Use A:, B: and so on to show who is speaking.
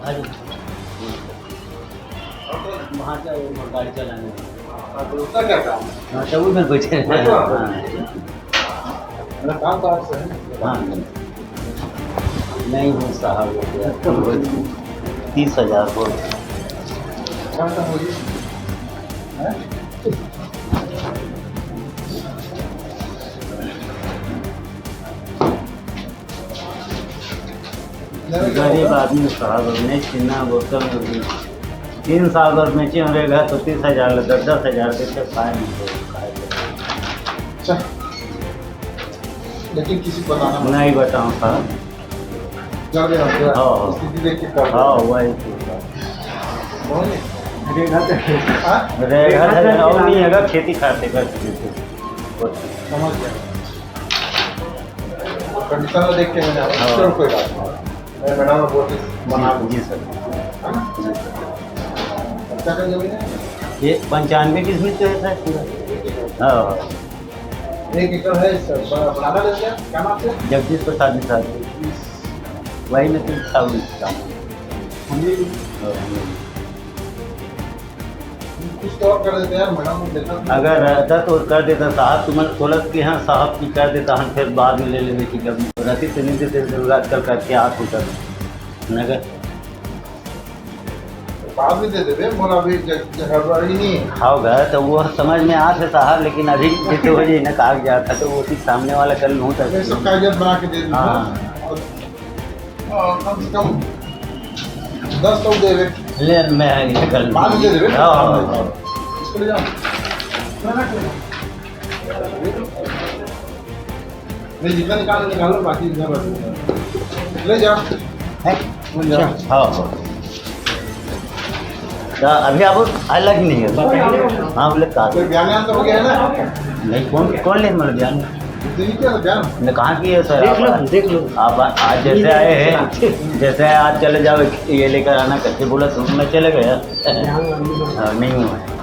A: आज वहाँ से गाड़ी चलाने
B: उसका क्या काम है?
A: हाँ तो उधर बैठे हैं।
B: मेरा काम तो आपसे है।
A: हाँ नहीं हूँ साहब 30,000 बोल
B: क्या काम हो रही है?
A: गरीब आदमी साहब नहीं छीना बोतल में 3 साल अगर में चिन रहेगा तो 30,000 10,000 से खाए नहीं तो
B: अच्छा लेकिन किसी को बताना मत।
A: नहीं बताऊँ साहब।
B: जल्दी हम
A: हाँ।
B: स्थिति देख के कर
A: हाँ वही
B: रेखा
A: रहेगा और नहीं अगर खेती खाते कर
B: समझ गया कंडीशन में देख के मैंने
A: हाँ।
B: चलो कोई बात नहीं मैं मैडम को बोल के बना दूँ
A: जी सर
B: क्या कर जमीन है
A: ये 95 किस्म तो है सर हाँ
B: 1 एकड़ है बनाना ले क्या क्या नाम से
A: जगदीश प्रसाद निषाद वही में तो था
B: कुछ तो और कर देते यार मैडम को देखना
A: अगर रहता तो कर देता साहब तुम्हें सोलह की हाँ साहब की कर देता हम फिर बाद में ले लेने की जब रहती तो नहीं देते जरूरत कर करके आप उतर नगर
B: बाद में दे देवे मोला अभी हड़बड़ी नहीं है
A: होगा तो वो समझ में आ से साहब लेकिन अभी तो हो जाए ना कागजात था तो वो चीज़ सामने वाला कर लूँ
B: मैं सब कागजात बना के दे दूँगा
A: हाँ।
B: और कम से कम 10 तो देवे
A: ले मैं ये कर
B: बाद में दे देवे
A: हाँ
B: इसको ले जाओ नहीं जितना निकालो बाकी इधर रख ले जाओ
A: हाँ तो अभी आप अलग ही नहीं है हाँ बोले कहा
B: कोई बयान तो हो गया है ना
A: नहीं कौन ले मतलब जान
B: नहीं क्या बयान
A: ने कहाँ की है सर देख लो आप आज जैसे आए हैं जैसे आज चले जाओ ये लेकर आना करके बोला तो मैं चले गया नहीं हुआ